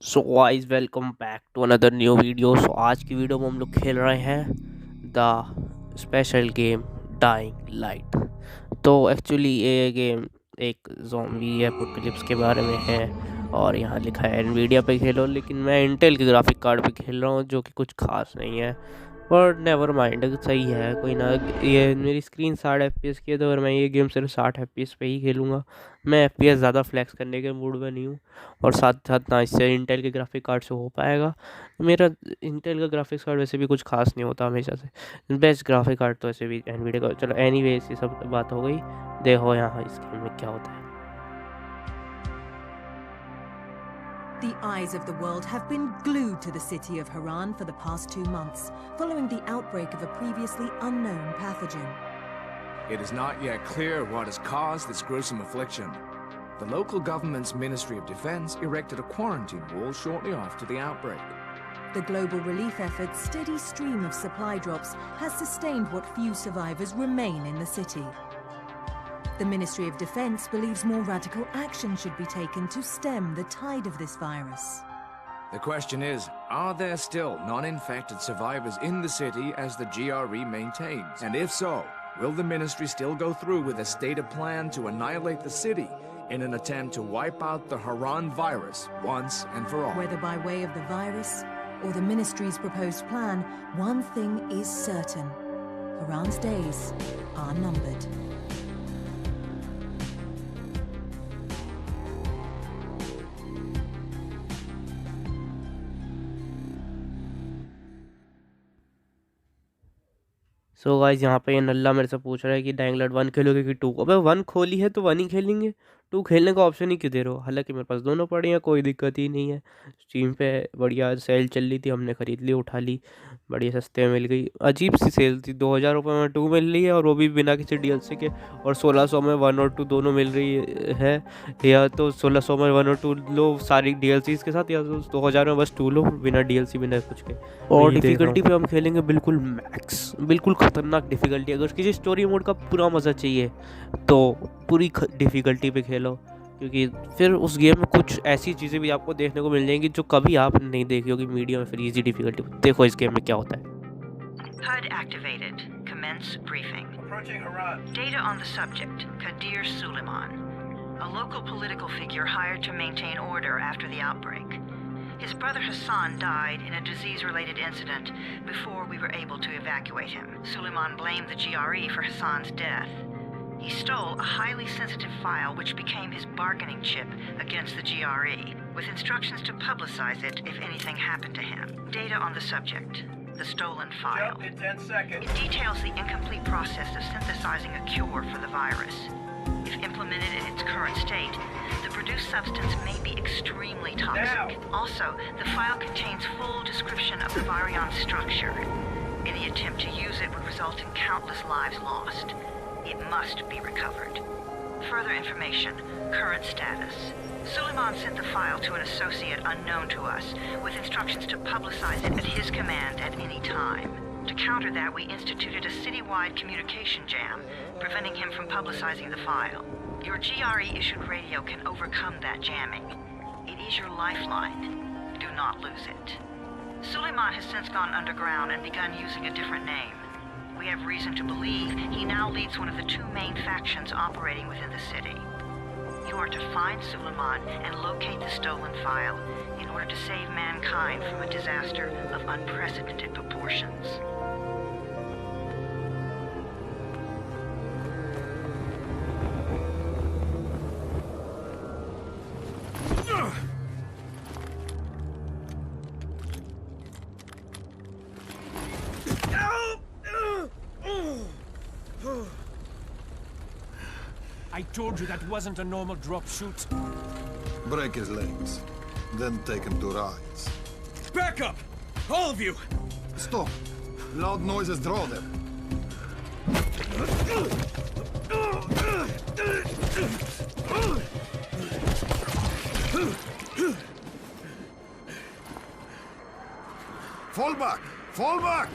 So guys welcome back to another new video. So आज की video में हम लोग खेल रहे हैं the special game Dying Light. तो एक्चुअली ये गेम एक ज़ॉम्बी एपोकलिप्स के बारे में है और यहाँ लिखा है एनवीडिया पे खेलो, लेकिन मैं इंटेल के ग्राफिक कार्ड पे खेल रहा हूँ जो कि कुछ खास नहीं है। पर नेवर माइंड, सही है कोई ना। ये मेरी स्क्रीन 60 FPS की है, तो अगर मैं ये गेम सिर्फ 60 FPS पे ही खेलूँगा। मैं FPS ज़्यादा फ्लैक्स करने के मूड में नहीं हूँ, और साथ साथ ना इससे इंटेल के ग्राफिक कार्ड से हो पाएगा। मेरा इंटेल का ग्राफिक्स कार्ड वैसे भी कुछ खास नहीं होता हमेशा से। बेस्ट ग्राफिक कार्ड तो ऐसे भी एनवीडिया का। चलो एनीवेज, ये सब बात हो गई। देखो यहाँ इस गेम में क्या होता है। The eyes of the world have been glued to the city of Haran for the past 2 months, following the outbreak of a previously unknown pathogen. It is not yet clear what has caused this gruesome affliction. The local government's Ministry of Defense erected a quarantine wall shortly after the outbreak. The global relief effort's steady stream of supply drops has sustained what few survivors remain in the city. The Ministry of Defense believes more radical action should be taken to stem the tide of this virus. The question is, are there still non-infected survivors in the city as the GRE maintains? And if so, will the ministry still go through with a stated plan to annihilate the city in an attempt to wipe out the Haran virus once and for all? Whether by way of the virus or the ministry's proposed plan, one thing is certain: Haran's days are numbered. So guys यहाँ पे ये नल्ला मेरे से पूछ रहा है कि dying light 1 खेलोगे कि 2। अबे 1 खोली है तो 1 ही खेलेंगे, 2 खेलने का ऑप्शन ही क्यों दे रहे हो? हालांकि मेरे पास दोनों पड़े हैं, कोई दिक्कत ही नहीं है। स्टीम पे बढ़िया सेल चल रही थी, हमने खरीद ली, उठा ली, बढ़िया सस्ते में मिल गई। अजीब सी सेल थी, 2000 रुपये में 2 मिल रही है, और वो भी बिना किसी DLC के। और 1600 में 1 और 2 दोनों मिल रही है। या तो 1600 में 1 और 2 लो सारी DLCs के साथ, या तो 2000 में बस 2 लो बिना DLC बिना कुछ के। और डिफ़िकल्टी पे हम खेलेंगे बिल्कुल मैक्स, बिल्कुल ख़तरनाक डिफ़िकल्टी। अगर किसी स्टोरी मोड का पूरा मज़ा चाहिए तो पूरी डिफ़िकल्टी पे खेलो, क्योंकि फिर उस गेम में कुछ ऐसी चीज़ें भी आपको देखने को मिल जाएंगी जो कभी आप नहीं देखी होगी मीडियम फिर इजी डिफ़िकल्टी। देखो इस गेम में क्या होता है। HUD activated. Commence briefing. Approaching Haran. Data on the subject, Kadir Suleiman, a local political figure hired to maintain order after the outbreak. His brother Hassan died in a disease-related incident before we were able to evacuate him. Suleiman blamed the GRE for Hassan's death. He stole a highly sensitive file which became his bargaining chip against the GRE, with instructions to publicize it if anything happened to him. Data on the subject, the stolen file. Jump in 10 seconds. It details the incomplete process of synthesizing a cure for the virus. If implemented in its current state, the produced substance may be extremely toxic. Also, the file contains full description of the virion's structure. Any attempt to use it would result in countless lives lost. It must be recovered. Further information, current status. Suleiman sent the file to an associate unknown to us, with instructions to publicize it at his command at any time. To counter that, we instituted a citywide communication jam, preventing him from publicizing the file. Your GRE-issued radio can overcome that jamming. It is your lifeline. Do not lose it. Suleiman has since gone underground and begun using a different name. We have reason to believe he now leads one of the 2 main factions operating within the city. You are to find Suleiman and locate the stolen file in order to save mankind from a disaster of unprecedented proportions. I told you that wasn't a normal drop shoot. Break his legs, then take him to rides. Back up! All of you! Stop! Loud noises draw them. Fall back! Fall back!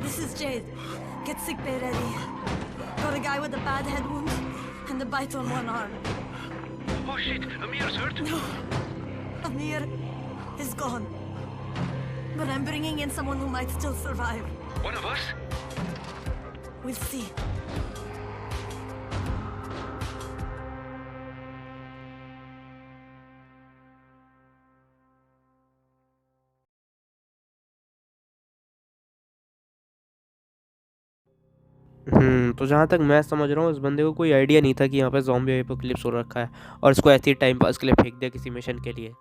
This is Jade. Get sick bay ready. Got a guy with a bad head wound and a bite on one arm. Oh shit, Amir's hurt? No, Amir is gone. But I'm bringing in someone who might still survive. One of us? We'll see. तो जहाँ तक मैं समझ रहा हूँ, इस बंदे को कोई आइडिया नहीं था कि यहाँ पे ज़ॉम्बी एपोकलिप्स हो रखा है और इसको ऐसे ही टाइम पास के लिए फेंक दिया किसी मिशन के लिए।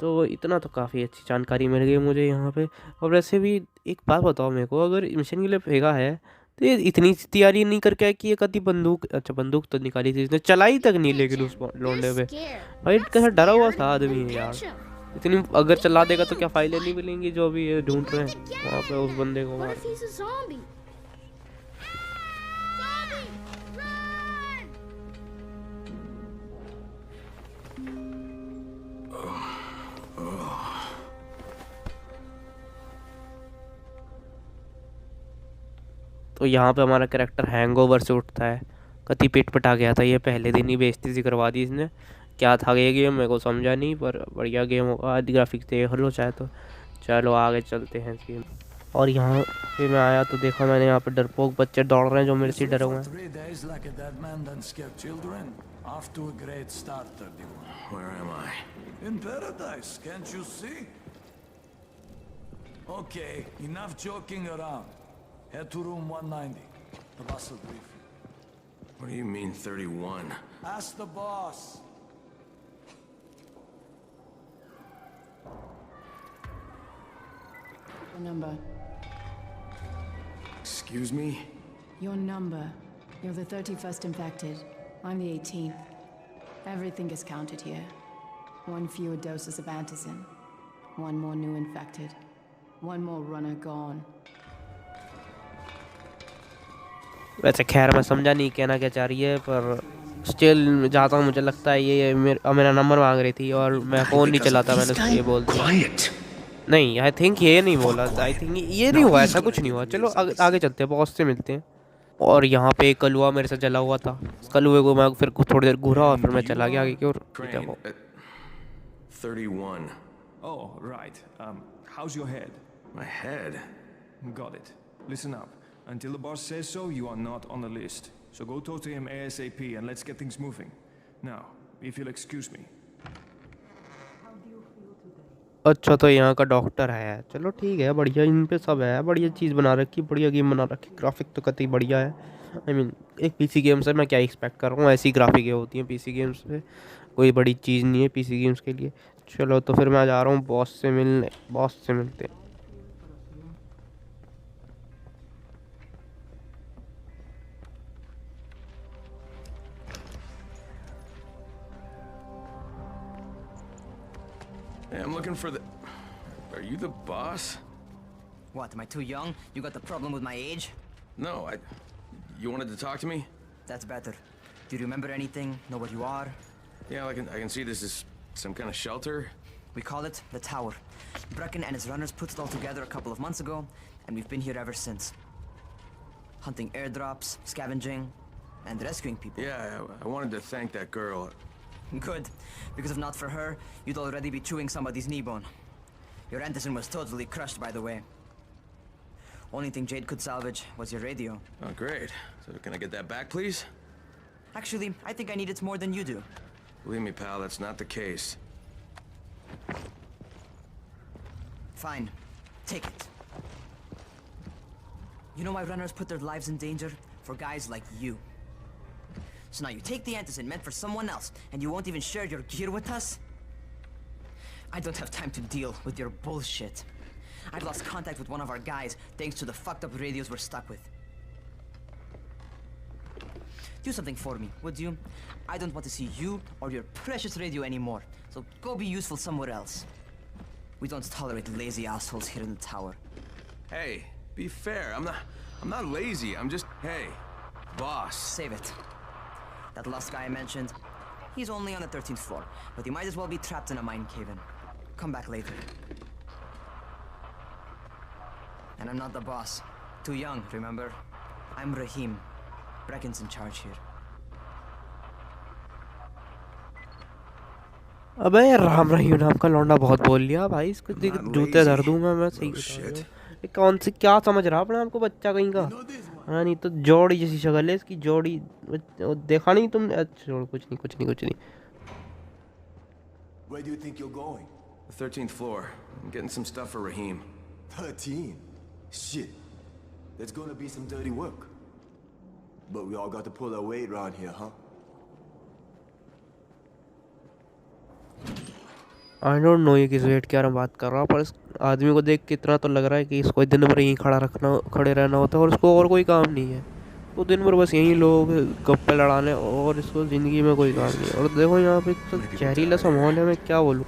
तो इतना तो काफ़ी अच्छी जानकारी मिल गई मुझे यहाँ पे। और वैसे भी एक बात बताओ मेरे को, अगर मिशन के लिए फेंका है तो ये इतनी तैयारी नहीं करके है कि एक आधी बंदूक, अच्छा बंदूक तो निकाली थी इसने, चलाई तक नहीं लेकिन उस लोंडे पे भाई कैसा डरा हुआ था आदमी है यार। इतनी अगर चला देगा तो क्या फाइलें नहीं मिलेंगी जो भी ये ढूंढ रहे हैं वहाँ पे उस बंदे को मार। तो यहाँ पे हमारा कैरेक्टर हैंगओवर से उठता है। कति पेट पटा गया था, ये पहले दिन ही बेइज्जती सी करवा दी इसने। क्या था ये गेम मेरे को समझा नहीं, पर बढ़िया गेम होगा। आदि ग्राफिक्स देख लो चाहे तो। चलो आगे चलते हैं इस गेम। और यहाँ पे मैं आया तो देखा मैंने यहाँ पे डरपोक बच्चे दौड़ रहे हैं जो मेरे से डरे हुए हैं। Okay, enough joking around. Head to room 190. The boss will brief you. What do you mean 31? Ask the boss. Your number. Excuse me? Your number. You're the 31st infected. I'm the 18th. Everything is counted here. One fewer doses of antizin. One more new infected. One more runner gone. वैसे खैर मैं समझा नहीं कहना क्या चाह रही है, पर स्टिल जाता हूँ। मुझे लगता है ये मेरा नंबर मांग रही थी और मैं फ़ोन नहीं चलाता, मैंने उसको ये बोल दिया। नहीं, आई थिंक ये नहीं बोला, आई थिंक ये नहीं हुआ, ऐसा कुछ नहीं हुआ। चलो आगे चलते हैं, बॉस से मिलते हैं। और यहाँ पे एक कलुआ मेरे से जला हुआ था। कलुए को मैं फिर थोड़ी देर घूरा और फिर मैं चला गया आगे की ओर। 31. Oh, right. How's your head? My head? Got it. Listen up. Until the boss says so, you are not on the list. So go talk to him ASAP and let's get things moving. Now, if you'll excuse me. अच्छा तो यहाँ का doctor है, चलो ठीक है, बढ़िया। इन पे सब है, बढ़िया चीज़ बना रखी, बढ़िया गेम बना रखी। ग्राफिक तो कतई बढ़िया है। आई मीन एक पीसी गेम से मैं क्या एक्सपेक्ट कर रहा हूँ, ऐसी ग्राफिकें होती हैं पीसी गेम्स पे, कोई बड़ी चीज़ नहीं है पीसी गेम्स के लिए। चलो तो फिर मैं जा रहा हूँ बॉस से मिलने, बॉस से मिलते हैं। Hey, I'm looking for the... Are you the boss? What, am I too young? You got the problem with my age? No, You wanted to talk to me? That's better. Do you remember anything? Know what you are? Yeah, I can see this is some kind of shelter. We call it the Tower. Brecken and his runners put it all together a couple of months ago, and we've been here ever since. Hunting airdrops, scavenging, and rescuing people. Yeah, I wanted to thank that girl. Good, because if not for her, you'd already be chewing somebody's knee bone. Your antizin was totally crushed, by the way. Only thing Jade could salvage was your radio. Oh, great. So can I get that back, please? Actually, I think I need it more than you do. Believe me, pal, that's not the case. Fine. Take it. You know why runners put their lives in danger? For guys like you. So now you take the antizin meant for someone else, and you won't even share your gear with us? I don't have time to deal with your bullshit. I've lost contact with one of our guys thanks to the fucked up radios we're stuck with. Do something for me, would you? I don't want to see you or your precious radio anymore, so go be useful somewhere else. We don't tolerate lazy assholes here in the tower. Hey, be fair. I'm not lazy. I'm just, hey, boss. Save it. That last guy I mentioned, he's only on the 13th floor, but he might as well be trapped in a mine cave-in. Come back later. And I'm not the boss. Too young, remember? I'm Rahim. Brecken's in charge here. अबे राम रहीम नाम का लौंडा बहुत बोल लिया भाई, इसको जूते धर दूं मैं सही बता रहा हूं। ये कौन सी क्या समझ रहा अपने आपको बच्चा कहीं का? हाँ नहीं तो जोड़ी जैसी शक्ल है इसकी, जोड़ी देखा नहीं तुमने? अच्छा छोड़, कुछ नहीं कुछ नहीं कुछ नहीं। Where do you think you're going? The 13th floor. I'm getting some stuff for Rahim. 13? Shit. There's gonna be some dirty work. But we all got to pull our weight around here, huh? I don't know ये किस wait क्या बात कर रहा हूँ, पर इस आदमी को देख के इतना तो लग रहा है कि इसको दिन भर यहीं खड़े रहना होता है और उसको और कोई काम नहीं है। तो दिन भर बस यहीं लोग गप्पे लड़ाने और इसको ज़िंदगी में कोई काम नहीं है। और देखो यहाँ पे तो जहरीला सा माहौल है, मैं क्या बोलूँ।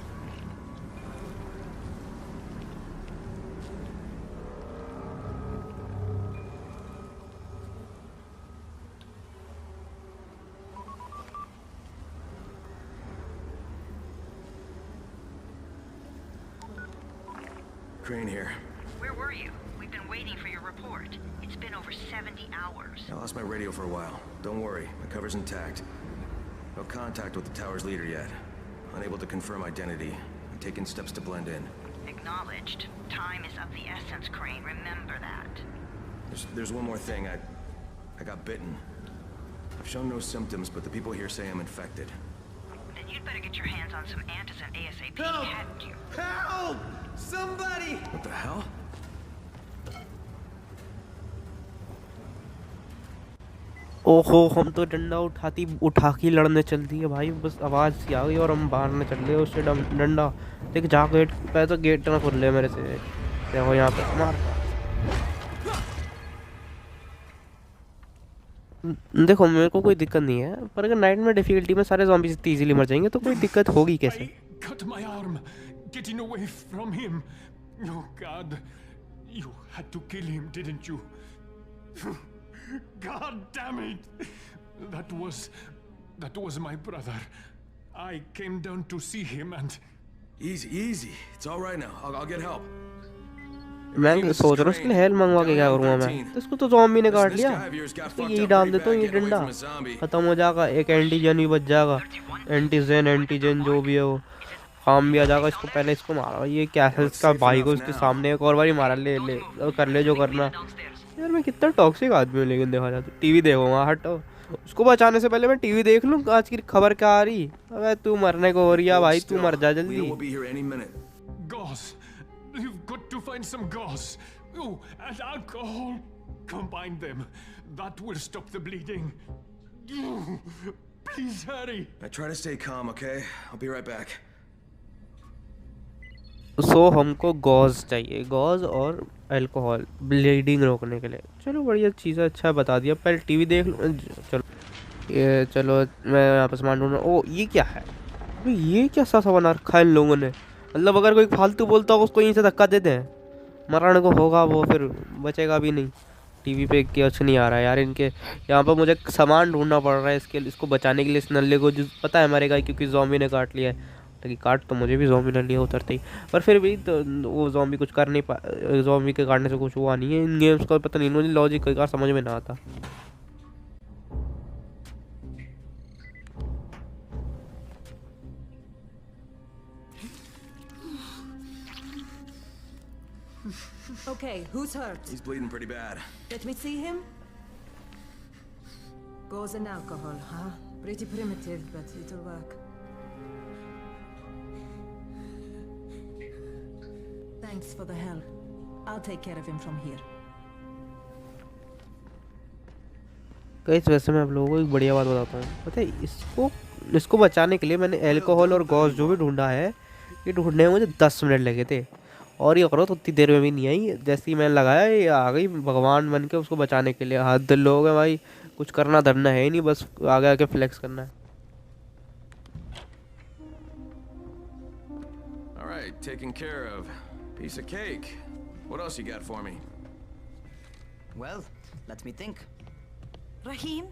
Crane here. Where were you? We've been waiting for your report. It's been over 70 hours. I lost my radio for a while. Don't worry, my cover's intact. No contact with the tower's leader yet. Unable to confirm identity. I'm taking steps to blend in. Acknowledged. Time is of the essence, Crane. Remember that. There's one more thing. I got bitten. I've shown no symptoms, but the people here say I'm infected. Then you'd better get your hands on some antizin ASAP, hadn't you? Help! Somebody! What the hell? ओहो, हम तो डंडा उठा के लड़ने चल दिए भाई, बस आवाज़ सी आ गई और हम मारने चल रहे उससे डंडा। देख जा गेट पे, तो गेट ना खुल ले मेरे से। देखो यहाँ पे मार। देखो मेरे को कोई दिक्कत नहीं है, पर अगर नाइट में डिफिकल्टी में सारे ज़ॉम्बी इतनी इजीली मर जाएंगे तो कोई दिक्कत होगी कैसे? Cut my arm, getting away from him. Oh God, you had to kill him, didn't you? God damn it! That was my brother. I came down to see him and... Easy. It's all right now. I'll get help. मैं सोच रहा हूँ इसके लिए help मंगवा के क्या करूँगा मैं? तो इसको तो ज़ॉम्बी ने काट लिया, इसको यही डाल देता हूँ, ये डंडा खत्म हो जाएगा, एक एंटीजन भी बच जाएगा। एंटीजन जो भी है वो काम भी आ जाएगा। इसको पहले इसको मारा, ये क्या है इसका भाई को इसके सामने एक और बारी मारा, ले कर ले जो करना। यार मैं कितना टॉक्सिक आदमी हूँ, लेकिन देखा जाए तो। टीवी देखो वहाँ, हटो। उसको बचाने से पहले मैं टीवी देख लूँ आज की खबर क्या आ रही। अबे तू मरने को हो रही है भाई, तू मर जा जल्दी। Gauze. You've got to find some gauze. Oh, and alcohol. Combine them. That will stop the bleeding. Please hurry. I try to stay calm, okay? I'll be right back. सो हमको गॉज चाहिए, गॉज और alcohol bleeding रोकने के लिए। चलो बढ़िया चीज़ है, अच्छा बता दिया। पहले टीवी देख लो। चलो मैं यहाँ पर सामान ढूंढ रहा हूँ। ओ ये क्या है? ये क्या सा बना रखा है इन लोगों ने? मतलब अगर कोई फालतू बोलता हो उसको यहीं से धक्का देते हैं, मरण को होगा वो, फिर बचेगा भी नहीं। टीवी पे कुछ नहीं आ रहा है यार इनके। यहाँ पर मुझे सामान ढूंढना पड़ रहा है इसको बचाने के लिए, इस नल्ले को, जो पता है मरेगा क्योंकि ज़ॉम्बी ने काट लिया है। ताकि काट तो मुझे भी ज़ॉम्बी ने लिया उतरते ही, पर फिर भी तो वो ज़ॉम्बी कुछ कर नहीं ज़ॉम्बी के काटने से कुछ हुआ नहीं है। इन गेम्स का पता नहीं, मुझे लॉजिक कई बार समझ में ना आता। Okay, who's hurt? He's bleeding pretty bad. Let me see him. Gauze and alcohol, huh? Pretty primitive, but it'll work. Thanks for the help. I'll take care of him from here. Guys वैसे मैं आप लोगों को एक बढ़िया बात बताता हूँ। पता है इसको बचाने के लिए मैंने अल्कोहल और गॉज जो भी ढूंढा है, ये ढूंढने में मुझे 10 मिनट लगे थे। और ये करो तो उतनी देर में भी नहीं आई। जैसे ही मैंने लगाया ये आ गई भगवान बन के उसको बचाने के लिए। हद लोग हैं भाई, कुछ करना धरना है ही नहीं, बस आगे आके फ्लेक्स करना है। All right, taken care of. Piece of cake. What else you got for me? Well, let me think. Rahim,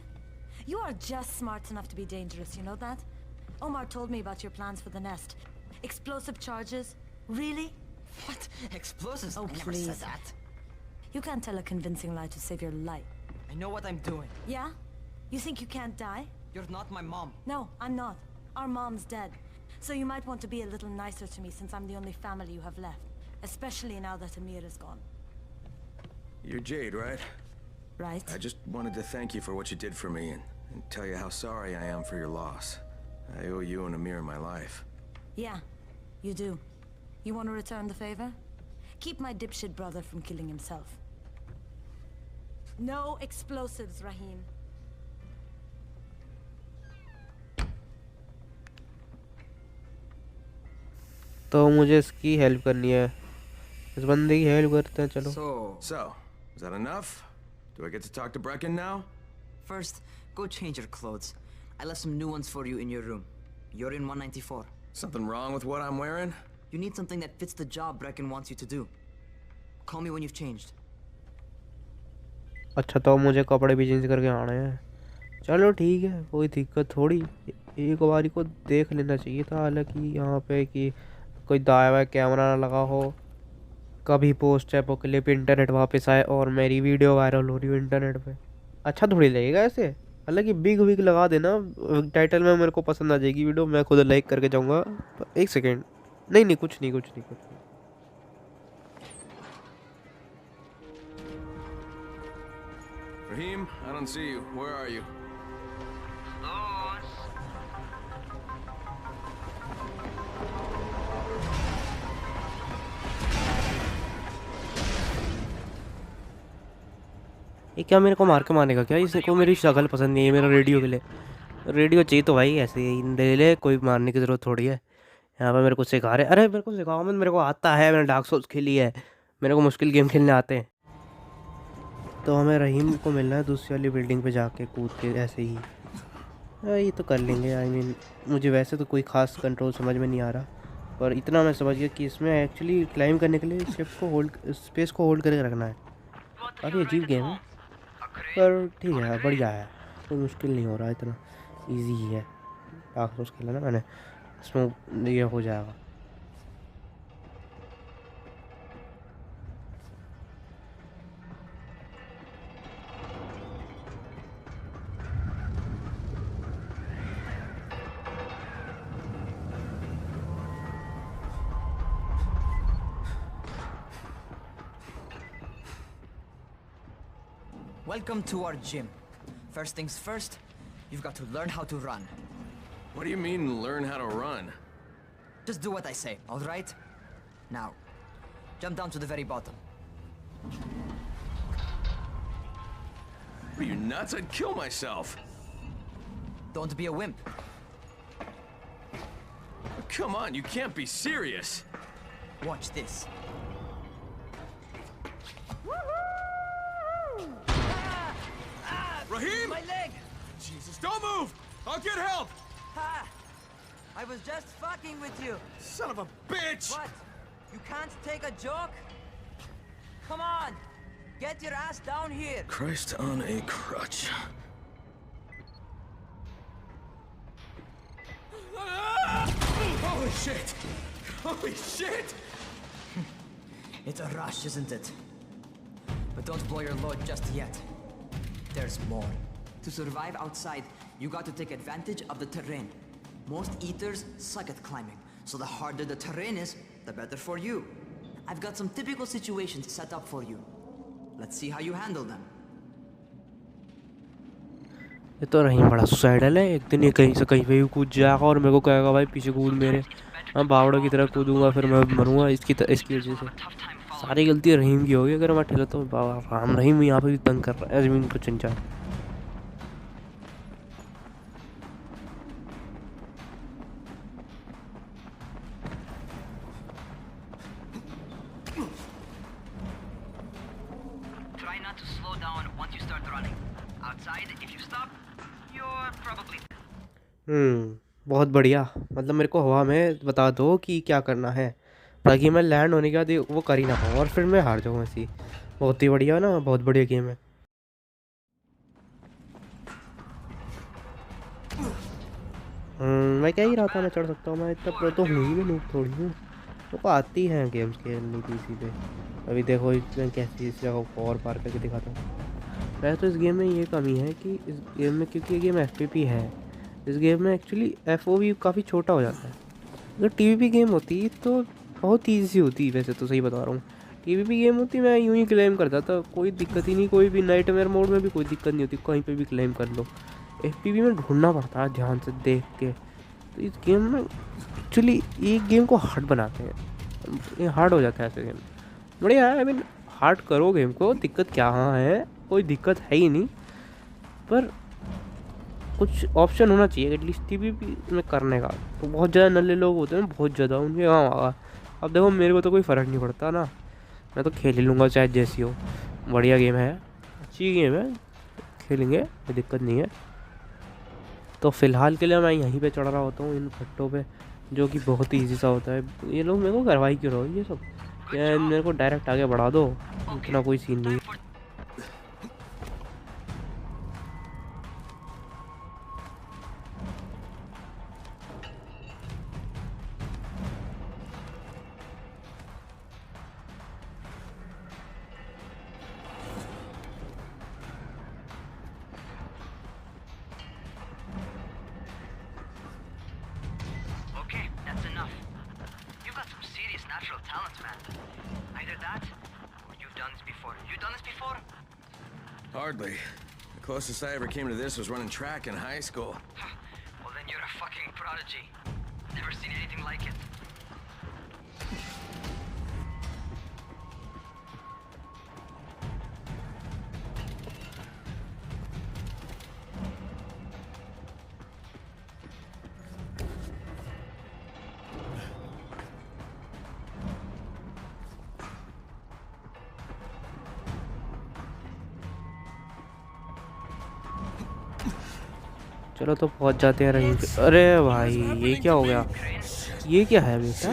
you are just smart enough to be dangerous, you know that? Omar told me about your plans for the nest. Explosive charges? Really? What? Explosives? Oh, I never please. said that. You can't tell a convincing lie to save your life. I know what I'm doing. Yeah? You think you can't die? You're not my mom. No, I'm not. Our mom's dead. So you might want to be a little nicer to me since I'm the only family you have left. Especially now that Amir is gone. You're Jade, right? Right. I just wanted to thank you for what you did for me and tell you how sorry I am for your loss. I owe you and Amir my life. Yeah, you do. You want to return the favor? Keep my dipshit brother from killing himself. No explosives, Rahim. तो मुझे इसकी help करनी है, इस बंदे की help करते हैं चलो। So, is that enough? Do I get to talk to Brecken now? First, go change your clothes. I left some new ones for you in your room. You're in 194. Something wrong with what I'm wearing? You need something that fits the job Brecken wants you to do. Call me when you've changed. अच्छा तो मुझे कपड़े भी change करके आने हैं, चलो ठीक है, कोई दिक्कत थोड़ी। एक बारी को देख लेना चाहिए था, हालांकि यहाँ पे कि कोई दाया हुआ कैमरा ना लगा हो, कभी पोस्ट एपोकलिप्स इंटरनेट वापस आए और मेरी वीडियो वायरल हो रही हो इंटरनेट पे, अच्छा थोड़ी लगेगा ऐसे। हालांकि बिग विग लगा देना टाइटल में, मेरे को पसंद आ जाएगी वीडियो, मैं खुद लाइक करके जाऊँगा। एक सेकेंड, नहीं नहीं कुछ नहीं कुछ नहीं कुछ नहीं। Rahim, I don't see you. Where are you? ये क्या मेरे को मार के मारने का क्या? इसको मेरी शक्ल पसंद नहीं है, मेरा रेडियो के लिए रेडियो चाहिए तो भाई ऐसे ही ले ले, कोई मारने की ज़रूरत थोड़ी है। यहाँ पे मेरे को सिखा रहे, अरे मेरे को सिखाओ मत, मेरे को आता है, मैंने डार्क सोल्स खेली है, मेरे को मुश्किल गेम खेलने आते हैं। तो हमें रहीम को मिलना है दूसरी वाली बिल्डिंग पे जाके कूद के ऐसे ही। ये तो कर लेंगे, आई मीन मुझे वैसे तो कोई ख़ास कंट्रोल समझ में नहीं आ रहा, पर इतना मैं समझ गया कि इसमें एक्चुअली क्लाइम करने के लिए शिफ्ट को होल्ड, स्पेस को होल्ड करके रखना है। काफ़ी अजीब गेम है पर ठीक है, बढ़िया है, कोई मुश्किल नहीं हो रहा, इतना इजी ही है। डार्क सोल्स खेला ना मैंने, इसमें ये हो जाएगा। Welcome to our gym. First things first, you've got to learn how to run. What do you mean, learn how to run? Just do what I say, all right? Now, jump down to the very bottom. Are you nuts? I'd kill myself. Don't be a wimp. Come on, you can't be serious. Watch this. Rahim! My leg! Jesus, don't move! I'll get help! Ha! I was just fucking with you. Son of a bitch! What? You can't take a joke? Come on! Get your ass down here! Christ on a crutch. Holy shit! Holy shit! It's a rush, isn't it? But don't blow your load just yet. There's more. To survive outside, you got to take advantage of the terrain. Most eaters suck at climbing, so the harder the terrain is, the better for you. I've got some typical situations set up for you. Let's see how you handle them. ये तो रहीम बड़ा suicidal है, एक दिन ये कहीं से कहीं पे भी कूद जाएगा और मेरे को कहेगा भाई पीछे कूद मेरे, मैं बावड़ों की तरह कूदूंगा, फिर मैं मरूंगा इसकी वजह से। सारी गलती रहीम की होगी, अगर मैं ठेला तो राम रहीम यहाँ पे भी तंग कर रहा है ज़मीन को चिंचा। Try not to slow down once you start running. Outside, if you stop, you're probably... बहुत बढ़िया, मतलब मेरे को हवा में बता दो कि क्या करना है ताकि मैं लैंड होने के बाद वो कर ही ना पाऊँ और फिर मैं हार जाऊँ ऐसी। बहुत ही बढ़िया ना, बहुत बढ़िया गेम है। मैं क्या ही रहा था, मैं चढ़ सकता हूँ, मैं इतना प्रो तो हूँ ही, मैं नूब थोड़ी हूँ। को आती हैं गेम्स खेलनी पीसी पे। अभी देखो इसमें कैसी इस जगह को और पार करके दिखाता हूँ। वैसे तो इस गेम में ये कमी है कि इस गेम में, क्योंकि ये गेम एफपीपी है, इस गेम में एक्चुअली एफओवी काफ़ी छोटा हो जाता है। अगर टीवीपी गेम होती तो बहुत ईजी होती, वैसे तो सही बता रहा हूँ। टीवीपी गेम होती मैं यूँ ही क्लेम करता था, कोई दिक्कत ही नहीं, कोई भी नाइटमेयर मोड में भी कोई दिक्कत नहीं होती, कहीं पे भी क्लेम कर लो। एफपीपी में ढूंढना पड़ता है ध्यान से देख के। तो इस गेम में एक्चुअली एक गेम को हार्ड बनाते हैं, ये हार्ड हो जाता है ऐसे गेम। बढ़िया है, आई मीन हार्ड करो गेम को, दिक्कत क्या है, कोई दिक्कत है ही नहीं, पर कुछ ऑप्शन होना चाहिए एटलीस्ट टीवीपी में करने का। तो बहुत ज़्यादा नल्ले लोग होते हैं, बहुत ज़्यादा, उनके काम आगा। अब देखो मेरे को तो कोई फ़र्क नहीं पड़ता ना, मैं तो खेल ही लूँगा चाहे जैसी हो। बढ़िया गेम है, अच्छी गेम है, खेलेंगे, कोई दिक्कत नहीं है। तो फ़िलहाल के लिए मैं यहीं पे चढ़ रहा होता हूँ इन फट्टों पे, जो कि बहुत ही ईजी सा होता है। ये लोग मेरे को करवाई क्यों रहो ये सब, क्या मेरे को डायरेक्ट आगे बढ़ा दो, इतना कोई सीन नहीं है। Hardly. The closest I ever came to this was running track in high school. Well, then you're a fucking prodigy. Never seen anything like it. चलो तो पहुंच जाते हैं रही पे। अरे भाई ये क्या हो गया, ये क्या है बेटा?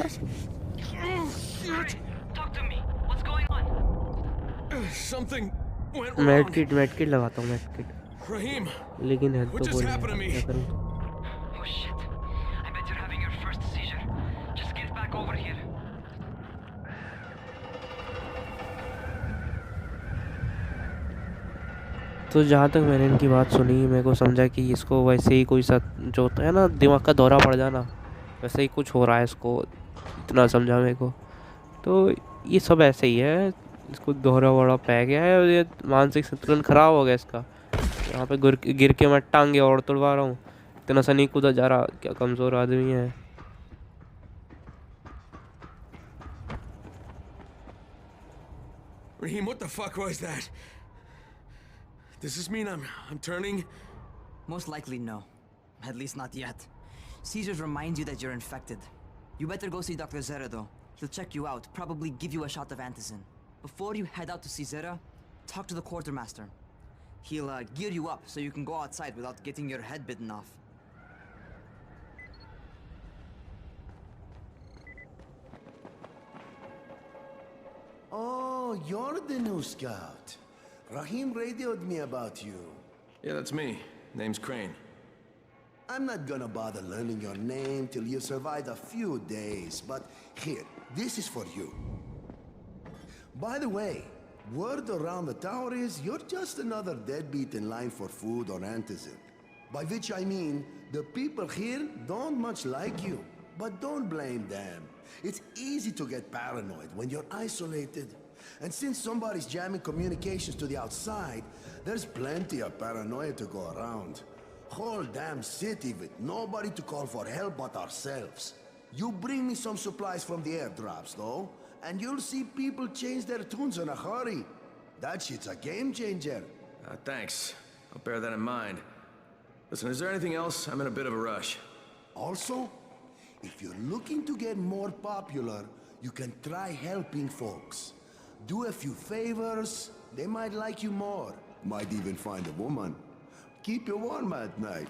मेडकिट लगाता हूँ, मेडकिट, लेकिन हेल्थ तो बोल क्या करूँ। तो जहाँ तक मैंने इनकी बात सुनी, मेरे को समझा कि इसको वैसे ही कोई सा जो होता है ना, दिमाग का दौरा पड़ जाना, वैसे ही कुछ हो रहा है इसको, इतना समझा मेरे को। तो ये सब ऐसे ही है, इसको दौरा वौरा पै गया है और ये मानसिक संतुलन खराब हो गया इसका। यहाँ पे गिर के मैं टांगे और तुड़वा रहा हूँ, इतना सा नहीं कूदा जा रहा, क्या कमज़ोर आदमी है। Raheem, what the fuck was that? Does this mean I'm turning? Most likely no. At least not yet. Caesars reminds you that you're infected. You better go see Dr. Zera though. He'll check you out, probably give you a shot of antizin. Before you head out to see Zera, talk to the quartermaster. He'll gear you up so you can go outside without getting your head bitten off. Oh, you're the new scout. Raheem radioed me about you. Yeah, that's me. Name's Crane. I'm not gonna bother learning your name till you survived a few days, but here, this is for you. By the way, word around the tower is you're just another deadbeat in line for food or antizin. By which I mean, the people here don't much like you, but don't blame them. It's easy to get paranoid when you're isolated. And since somebody's jamming communications to the outside, there's plenty of paranoia to go around. Whole damn city with nobody to call for help but ourselves. You bring me some supplies from the airdrops, though, and you'll see people change their tunes in a hurry. That shit's a game changer. Thanks. I'll bear that in mind. Listen, is there anything else? I'm in a bit of a rush. Also, if you're looking to get more popular, you can try helping folks. Do a few favors, they might like you more. Might even find a woman. Keep you warm at night.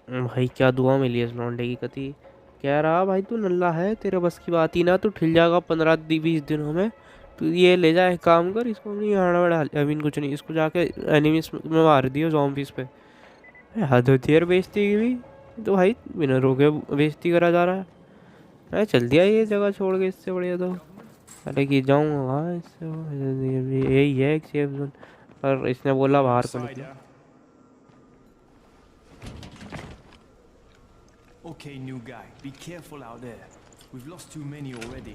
भाई क्या दुआ मिली है इस लौंडे की कती। कह रहा भाई तू नल्ला है, तेरे बस की बात ही ना, तू ठिल जाएगा 15-20 दिनों में, तो ये ले जा, एक काम कर, इसको नहीं हाड़ा बड़ा, आई मीन कुछ नहीं, इसको जाके एनिमीज में मार दियो, ज़ॉम्बीज़ पे। हद होती है यार बेइज्जती की भी। तो भाई बिना रोके बेइज्जती करा जा रहा है। मैं चल दिया ये जगह छोड़ के, इससे बढ़िया तो अरे कि जाऊँगा वहाँ, इससे यही है एक सेफ जोन, पर इसने बोला बाहर को निकलो। Okay, new guy, be careful out there. We've lost too many already.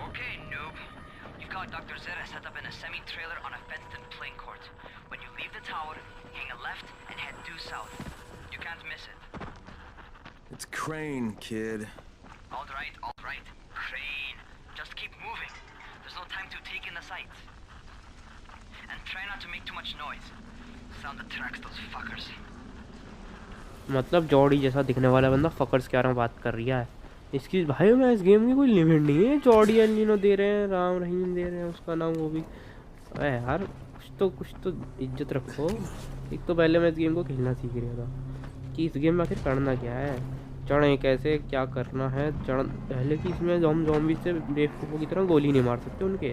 Okay, noob. You've got Dr. Zera set up in a semi-trailer on a fenced-in playing court. When you leave the tower, hang a left and head due south. You can't miss it. It's Crane, kid. All right, Crane. Just keep moving. There's no time to take in the sights. And try not to make too much noise. Sound attracts those fuckers. मतलब Jordi जैसा दिखने वाला बंदा fuckers के बारे में बात कर रहा है। इसकी भाई मैं इस गेम की कोई लिमिट नहीं है, जॉडी एलिनो दे रहे हैं, राम रहीम दे रहे हैं उसका नाम, वो भी। अरे यार कुछ तो इज्जत रखो। एक तो पहले मैं इस गेम को खेलना सीख रहा था कि इस गेम में आखिर करना क्या है, चढ़ें कैसे, क्या करना है। चढ़ पहले कि इसमें हम ज़ॉम्बी से बेवकूफ़ों की तरह गोली नहीं मार सकते उनके,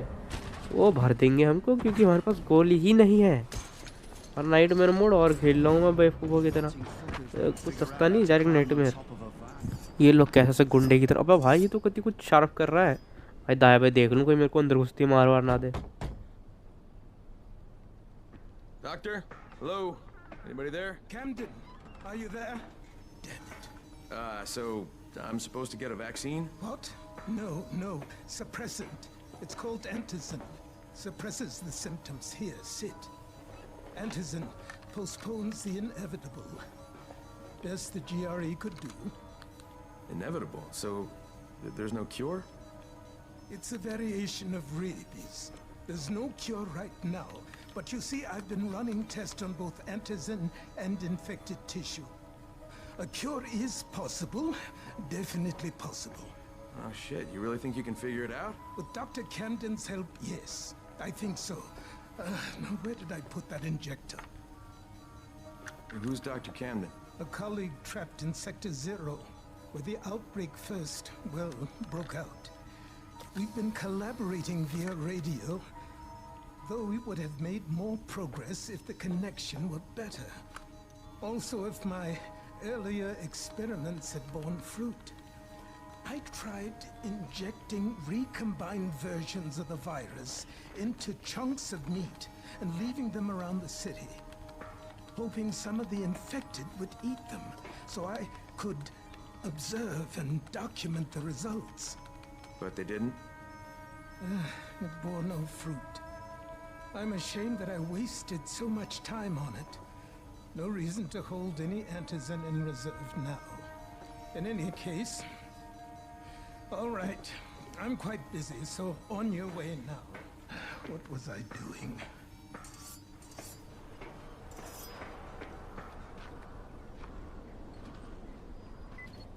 वो भर देंगे हमको क्योंकि हमारे पास गोली ही नहीं है। और नाइटमेयर मोड और खेल रहा हूँ मैं बेवकूफ़ों की तरह, कुछ सस्ता नहीं डायरेक्ट नाइटमेयर। ये लोग कैसे से गुंडे की तरह, अब भाई ये तो कभी कुछ शार्प कर रहा है भाई, दाया भाई देख लूँ कोई मेरे को अंदर घुसती मार वार ना दे। Doctor? Hello? Anybody there? Camden, are you there? Damn it. So I'm supposed to get a vaccine? What? No. Suppressant. It's called antizin. Suppresses the symptoms. Here, sit. Antizin postpones the inevitable. Best the GRE could do. Inevitable? So there's no cure? It's a variation of rabies. There's no cure right now. But you see, I've been running tests on both antizin and infected tissue. A cure is possible. Definitely possible. Oh shit, you really think you can figure it out? With Dr. Camden's help, yes. I think so. Now where did I put that injector? Who's Dr. Camden? A colleague trapped in Sector 0, where the outbreak first, broke out. We've been collaborating via radio, though we would have made more progress if the connection were better. Also, if my earlier experiments had borne fruit. I tried injecting recombined versions of the virus into chunks of meat and leaving them around the city, hoping some of the infected would eat them so I could observe and document the results. But they didn't? It bore no fruit. I'm ashamed that I wasted so much time on it. No reason to hold any antizin in reserve now. In any case, all right, I'm quite busy, so on your way now. What was I doing?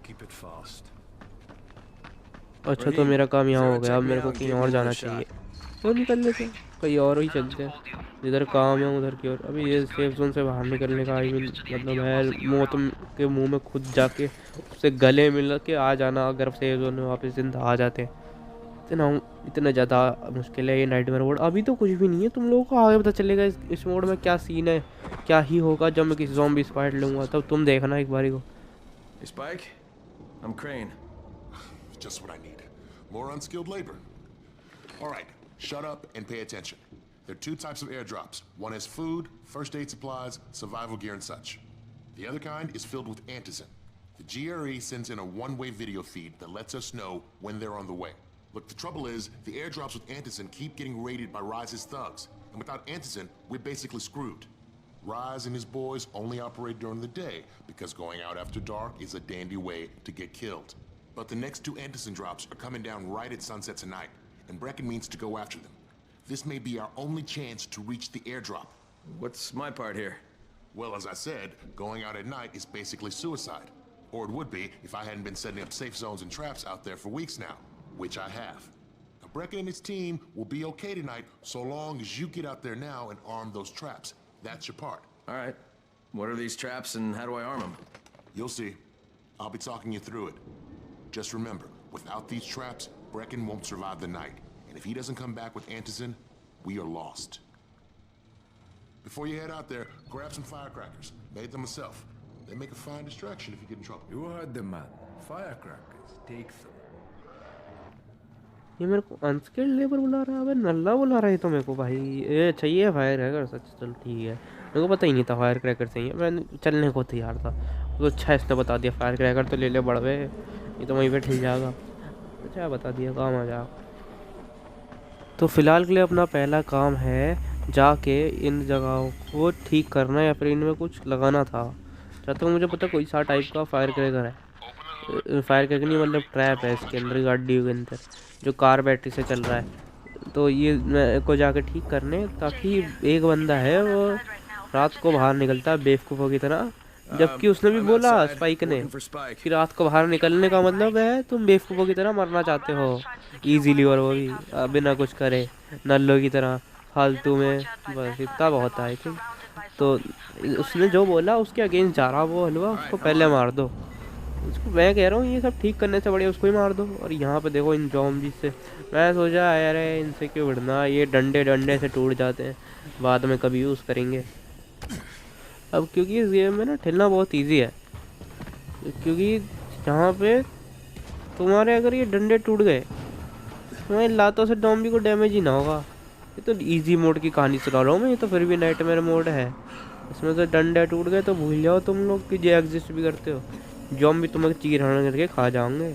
Keep it fast. अच्छा तो मेरा काम यहाँ हो गया, अब मेरे को कहीं और जाना चाहिए। तो निकल लेते हैं, कहीं और ही चलते हैं, जिधर काम है उधर की ओर। अभी ये सेफ जोन से बाहर निकलने का आई मीन मतलब है मौत के मुंह में खुद जाके उससे गले मिल के आ जाना, अगर सेफ जोन में वापस जिंदा आ जाते हैं। इतना ज़्यादा मुश्किल है ये नाइटमेयर मोड। अभी तो कुछ भी नहीं है, तुम लोगों को आगे पता चलेगा इस मोड में क्या सीन है, क्या ही होगा जब मैं किसी ज़ॉम्बी स्पाइट लूँगा, तब तुम देखना एक बारी को। Spike, I'm Crane. Just what I need. More unskilled labor. All right, shut up and pay attention. There are two types of airdrops. One is food, first aid supplies, survival gear and such. The other kind is filled with antizin. The GRE sends in a one-way video feed that lets us know when they're on the way. Look, the trouble is, the airdrops with antizin keep getting raided by Rise's thugs. And without antizin, we're basically screwed. Rise and his boys only operate during the day because going out after dark is a dandy way to get killed. But the next two antizin drops are coming down right at sunset tonight, and Brecken means to go after them. This may be our only chance to reach the airdrop. What's my part here? Well, as I said, going out at night is basically suicide. Or it would be if I hadn't been setting up safe zones and traps out there for weeks now, which I have. Now, Brecken and his team will be okay tonight so long as you get out there now and arm those traps. That's your part. All right. What are these traps and how do I arm them? You'll see. I'll be talking you through it. Just remember, without these traps, Brecken won't survive the night. And if he doesn't come back with Antizin, we are lost. Before you head out there, grab some firecrackers. Made them myself. They make a fine distraction if you get in trouble. You heard the man. Firecrackers. Take them. ये मेरे को unskilled labour बुला रहा है, अबे नल्ला बुला रहा है तो मेरे को भाई। ये चाहिए फायर क्रैकर, सच चल ठीक है। मेरे को पता ही नहीं था फायर क्रैकर चाहिए, मैं चलने को तैयार था। तो अच्छा इसने बता दिया फायर क्रैकर तो ले ले बड़वे, ये तो वहीं पे ठिल जाएगा। अच्छा बता दिया, काम आ जा। तो फिलहाल के लिए अपना पहला काम है जाके इन जगहों को ठीक करना या फिर इनमें कुछ लगाना था। जहाँ तक मुझे पता कोई सा टाइप का फायर क्रैकर है, फायर क्रैकर नहीं मतलब ट्रैप है इसके अंदर, गाड़ी के अंदर जो कार बैटरी से चल रहा है। तो ये मेरे को जाके ठीक करने, ताकि एक बंदा है वो रात को बाहर निकलता है बेवकूफ़ों की तरह, जबकि उसने भी बोला स्पाइक ने कि रात को बाहर निकलने का मतलब है तुम बेवकूफ़ों की तरह मरना चाहते हो इजीली, और वो भी बिना कुछ करे नल्लों की तरह फालतू में। बस इतना बहुत है आई थिंक। तो उसने जो बोला उसके अगेंस्ट जा रहा वो हलवा, उसको पहले मार दो। उसको मैं कह रहा हूँ ये सब ठीक करने से बढ़िया उसको ही मार दो। और यहाँ पे देखो इन ज़ॉम्बीज़ से मैं सोचा यार इनसे क्यों भिड़ना, ये डंडे डंडे से टूट जाते हैं, बाद में कभी यूज़ करेंगे। अब क्योंकि इस गेम में ना ठेलना बहुत इजी है, क्योंकि यहाँ पे तुम्हारे अगर ये डंडे टूट गए तुम्हारे लातों से ज़ॉम्बी को डैमेज ही ना होगा। ये तो इजी मोड की कहानी सुना रहा हूँ मैं, ये तो फिर भी नाइटमेयर मोड है। इसमें तो डंडे टूट गए तो भूल जाओ तुम लोग कि जो एग्जिस्ट भी करते हो, ज़ॉम्बी तुम्हें चीर हरण करके खा जाओगे।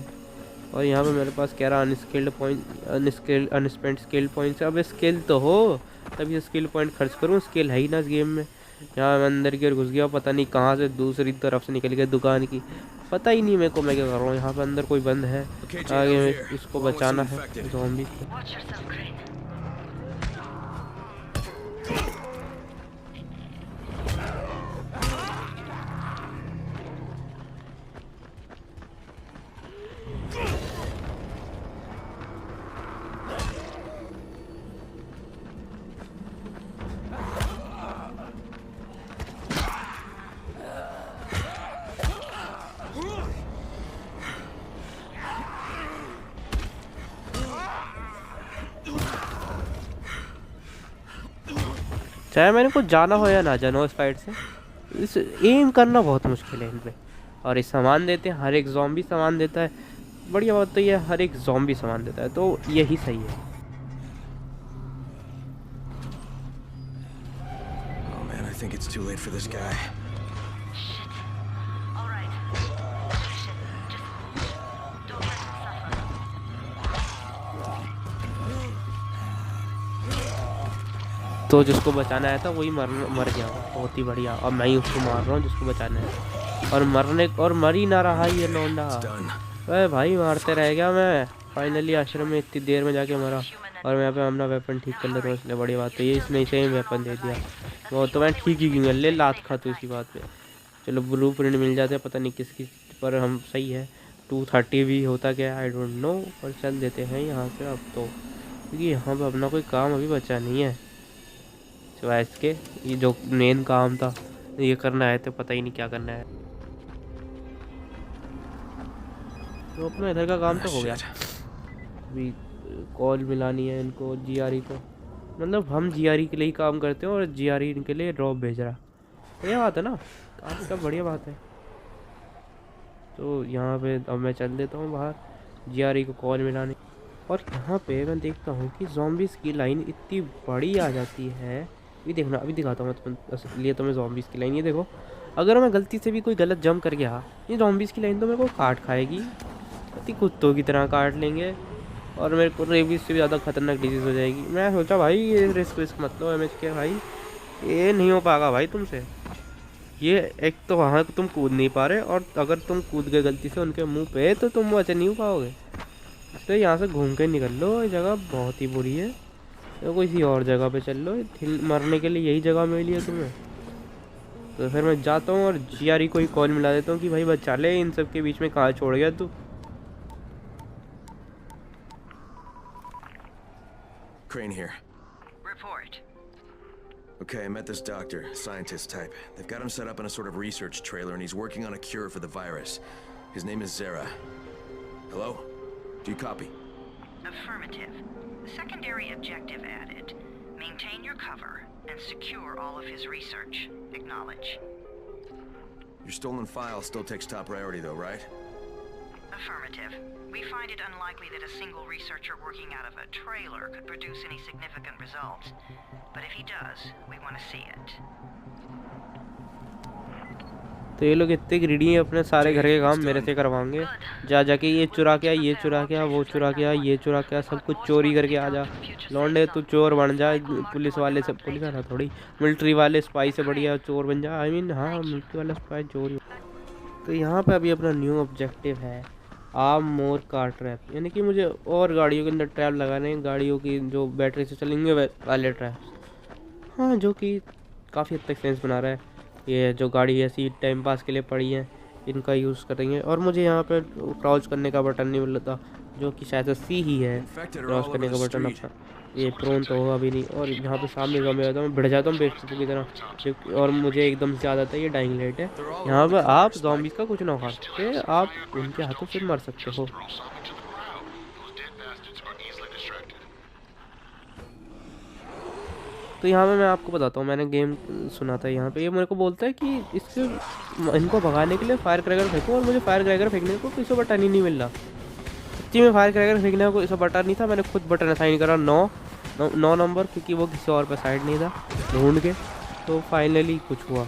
और यहाँ पे मेरे पास कह रहा अनस्किल्ड पॉइंट, अनस्पेंट स्किल पॉइंट्स। अब स्किल तो हो तभी स्किल पॉइंट खर्च करूँ, स्किल है ही ना इस गेम में। यहाँ मैं अंदर की ओर घुस गया, पता नहीं कहाँ से दूसरी तरफ से निकल गया दुकान की, पता ही नहीं मेरे को मैं क्या कर रहा हूँ। यहाँ पे अंदर कोई बंद है, आगे में इसको बचाना है ज़ॉम्बी से। चाहे मैंने कुछ जाना हो या ना जाना हो इस फाइट से, इस एम करना बहुत मुश्किल है इन पे। और ये सामान देते हैं, हर एक ज़ॉम्बी सामान देता है। बढ़िया बात तो ये हर एक ज़ॉम्बी सामान देता है, तो यही सही है। Oh man, I think it's too late for this guy. तो जिसको बचाना आया था वही मर गया, बहुत ही बढ़िया। अब मैं ही उसको मार रहा हूँ जिसको बचाना है, और मर ही ना रहा ये लौंडा। अरे भाई मारते रह गया मैं, फाइनली आश्रम में इतनी देर में जाके मरा। और मैं यहाँ पे अपना वेपन ठीक कर लेता हूँ, इसलिए बड़ी बात है ये, इसने सेम वेपन दे दिया। वो तो मैं ठीक ही क्यों ले लात खा तो इसी बात पे। चलो ब्लू प्रिंट मिल जाते हैं, पता नहीं किसकी, पर हम सही है। 230 भी होता क्या आई डोंट नो, पर चल देते हैं यहाँ से अब तो, क्योंकि यहाँ पे अपना कोई काम अभी बचा नहीं है सिवाय इसके। ये जो मेन काम था ये करना है, तो पता ही नहीं क्या करना है। तो अपना इधर का काम तो हो गया। अभी कॉल मिलानी है इनको जीआरई को, मतलब हम जीआरई के लिए ही काम करते हैं और जीआरई इनके लिए ड्रॉप भेज रहा। बढ़िया बात है ना, काम का बढ़िया बात है। तो यहाँ पे अब मैं चल देता हूँ बाहर जीआरई को कॉल मिलाने। और यहाँ पे मैं देखता हूँ कि ज़ॉम्बीज़ की लाइन इतनी बड़ी आ जाती है। अभी देखना, अभी दिखाता हूँ मैं लिए तुम्हें ज़ॉम्बीज़ की लाइन। ये देखो, अगर मैं गलती से भी कोई गलत जंप कर गया, ये ज़ॉम्बीज़ की लाइन तो मेरे को काट खाएगी, अति कुत्तों की तरह काट लेंगे, और मेरे को रेबीज से भी ज़्यादा खतरनाक डिजीज़ हो जाएगी। मैं सोचा भाई ये रिस्क मत लो MHK भाई, ये नहीं हो पाएगा भाई तुमसे। ये एक तो वहाँ तुम कूद नहीं पा रहे, और अगर तुम कूद गए गलती से उनके मुँह पे तो तुम बच नहीं हो पाओगे। इसलिए यहाँ से घूम के निकल लो, ये जगह बहुत ही बुरी है, तो किसी और जगह पे चल लो। मरने के लिए यही जगह मिली है तुम्हें। तो फिर मैं जाता हूँ और जीआरई को ही कॉल मिला देता हूँ कि भाई बचा ले, इन सब के बीच में कहाँ छोड़ गया तू। Crane here. Report. Okay, I met this doctor, scientist type. They've got him set up in a sort of research trailer, and he's working on a cure for the virus. His name is Zera. Hello? Do you copy? Affirmative. Secondary objective added. Maintain your cover and secure all of his research. Acknowledge. Your stolen file still takes top priority though, right? Affirmative. We find it unlikely that a single researcher working out of a trailer could produce any significant results. But if he does, we want to see it. तो ये लोग इतने greedy हैं, अपने सारे घर के काम मेरे से करवाएंगे। जा जाके ये चुरा के आ, ये चुरा के आ, वो चुरा के आ, ये चुरा के आ, सब कुछ चोरी करके आ जा। लौंडे तू चोर बन जा, पुलिस वाले से, पुलिस वाला थोड़ी, मिलिट्री वाले स्पाई से बढ़िया चोर बन जा। आई मीन हाँ, मिलिट्री वाला स्पाई चोर। तो यहाँ पे अभी अपना न्यू ऑब्जेक्टिव है आर्म मोर कार ट्रैप, यानी कि मुझे और गाड़ियों के अंदर ट्रैप लगाने हैं, गाड़ियों की जो बैटरी से चलेंगे वाले ट्रैप्स। हाँ, जो कि काफ़ी हद तक सेंस बना रहा है। ये जो गाड़ी ऐसी टाइम पास के लिए पड़ी है, इनका यूज़ करेंगे। और मुझे यहाँ पे क्राउच करने का बटन नहीं मिल रहा, जो कि शायद सी ही है क्राउच करने का बटन अपना। ये प्रोन तो होगा भी नहीं। और यहाँ पे सामने ज़ॉम्बी आता हूँ, भिड़ जाता हूँ बेवकूफ़ की तरह। और मुझे एकदम से याद आता है ये डाइंग लाइट है। यहाँ पे आप ज़ॉम्बीज़ का कुछ ना खा सकते, आप उनके हाथों से मर सकते हो। तो यहाँ पे मैं आपको बताता हूँ, मैंने गेम सुना था। यहाँ पे ये मेरे को बोलता है कि इसके इनको भगाने के लिए फायर क्रैकर फेंको, और मुझे फायर क्रैकर फेंकने को किसी बटन ही नहीं मिल रहा। सच्ची में फायर क्रैकर फेंकने को कोई बटन नहीं था। मैंने खुद बटन असाइन करा 9 नंबर, क्योंकि वो किसी और पे साइड नहीं था ढूंढ के। तो फाइनली कुछ हुआ।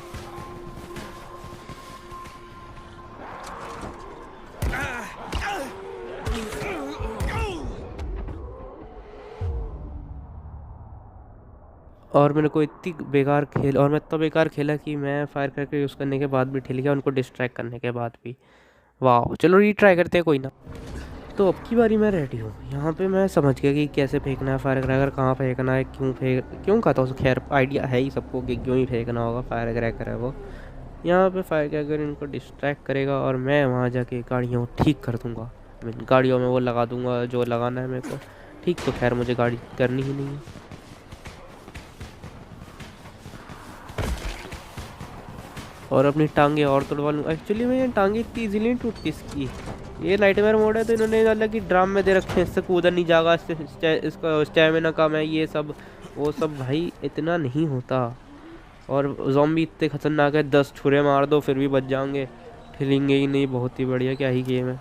और मेरे को इतनी बेकार खेल, और मैं इतना बेकार खेला कि मैं फायर क्रैकर यूज़ करने के बाद भी ठिल गया, उनको डिस्ट्रैक्ट करने के बाद भी। वाह, चलो रीट्राई करते हैं, कोई ना। तो अब की बारी मैं रेडी हूँ। यहाँ पे मैं समझ गया कि कैसे फेंकना है फायर क्रैकर, कहाँ फेंकना है, क्यों कहता हूँ। खैर आइडिया है ही सबको कि क्यों ही फेंकना होगा, फायर क्रैकर है वो। यहाँ पे फायर क्रैकर इनको डिस्ट्रैक्ट करेगा, और मैं वहाँ जाके गाड़ियों ठीक कर दूँगा। गाड़ियों में वो लगा दूँगा जो लगाना है मेरे को। ठीक, तो खैर मुझे गाड़ी करनी ही नहीं है। और अपनी टांगे और तोड़वा लूँ। एक्चुअली में ये टांगे इतनी ईजिली नहीं टूटती इसकी। ये नाइटमेयर मोड है, तो इन्होंने अलग ही ड्राम में दे रखे हैं, इससे कूदा नहीं जाएगा, इसका स्टैमिना कम है, ये सब वो सब। भाई इतना नहीं होता। और ज़ॉम्बी इतने खतरनाक है, 10 छुरे मार दो फिर भी बच जाएंगे, हिलेंगे ही नहीं। बहुत ही बढ़िया, क्या ही गेम है।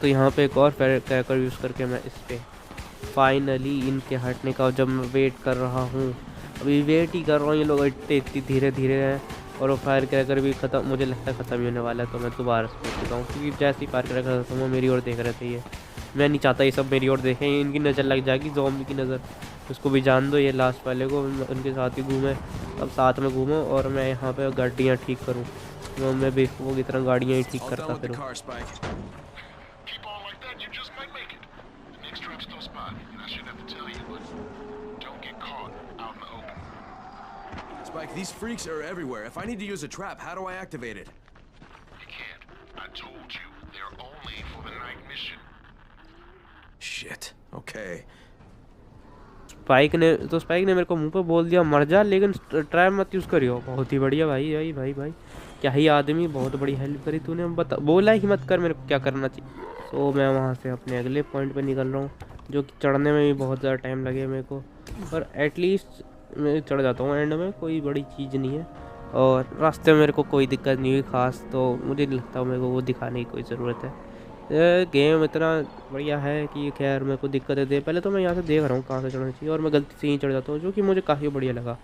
तो यहाँ पे एक और फायर क्रैकर यूज़ करके मैं इस पर फाइनली इनके हटने का, जब मैं वेट कर रहा हूँ, अभी वेट ही कर रहा हूँ, ये लोग इतनी धीरे धीरे हैं। और वो फायर क्रैकर भी ख़त्म, मुझे लगता है ख़त्म ही होने वाला है। तो मैं दोबारा से देख चुका हूँ, क्योंकि जैसे ही फायर क्रैकर ख़त्म हो मेरी ओर देख रहे थे ये। मैं नहीं चाहता ये सब मेरी ओर देखें, इनकी नज़र लग जाएगी, ज़ॉम्बी की नज़र। उसको भी जान दो, ये लास्ट वाले को उनके साथ ही घूमे, अब साथ में घूमो, और मैं यहाँ पर गाड़ियाँ ठीक करूँ। मैं बेवकूफ़ों की तरह गाड़ियाँ ही ठीक करता फिरूँ। Spike, these freaks are everywhere. If I need to use a trap, how do I activate it? You can't. I told you, they're only for the night mission. Shit. Okay. Spike ने मेरे को मुंह पे बोल दिया मर जा, लेकिन ट्रैप मत यूज़ करियो। बहुत ही बढ़िया भाई भाई भाई भाई, क्या ही आदमी, बहुत बड़ी हेल्प करी तूने। बोला ही मत कर मेरे को क्या करना चाहिए। तो मैं वहाँ से अपने अगले पॉइंट पे निकल रहा हूँ, जो कि चढ़ने में भी बहुत ज़्यादा टाइम लगे मेरे को, पर एटलीस्ट मैं चढ़ जाता हूँ। एंड में कोई बड़ी चीज़ नहीं है, और रास्ते में मेरे को कोई दिक्कत नहीं हुई खास, तो मुझे नहीं लगता मेरे को वो दिखाने की कोई ज़रूरत है। गेम इतना बढ़िया है कि खैर मेरे को दिक्कत है। पहले तो मैं यहाँ से देख रहा हूँ कहाँ से चढ़ना चाहिए, और मैं गलती से ही चढ़ जाता हूँ, जो कि मुझे काफ़ी बढ़िया लगा।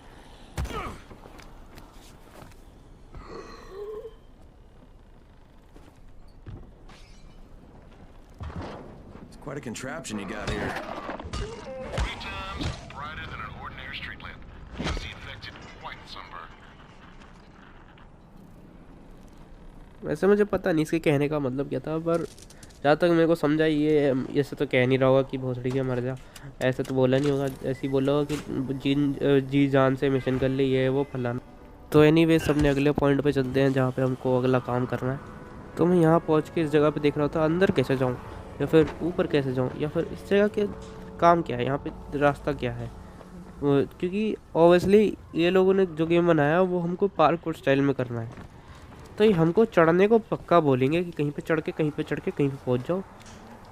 It's quite a contraption you got here. 3 times brighter than an ordinary street lamp. Gives the infected quite sunburn. वैसे मुझे पता नहीं इसके कहने का मतलब क्या था, पर जहाँ तक मेरे को समझा ये ऐसे तो कह नहीं रहा होगा कि भोसड़ी के मर जा, ऐसे तो बोला नहीं होगा। ऐसे ही बोला होगा कि जी जान से मिशन कर ले, ये वो फलाना। तो एनीवे सबने अगले पॉइंट पे चलते हैं, जहाँ पे हमको अगला काम करना है। तो मैं यहाँ पहुँच के इस जगह पे देख रहा था अंदर कैसे जाऊँ, या फिर ऊपर कैसे जाऊँ, या फिर इस जगह के काम क्या है यहाँ पे, रास्ता क्या है। क्योंकि ऑब्वियसली ये लोगों ने जो गेम बनाया वो हमको पार्कोर स्टाइल में करना है, तो ये हमको चढ़ने को पक्का बोलेंगे कि कहीं पे चढ़ के कहीं पे चढ़ के कहीं पे पहुँच जाओ,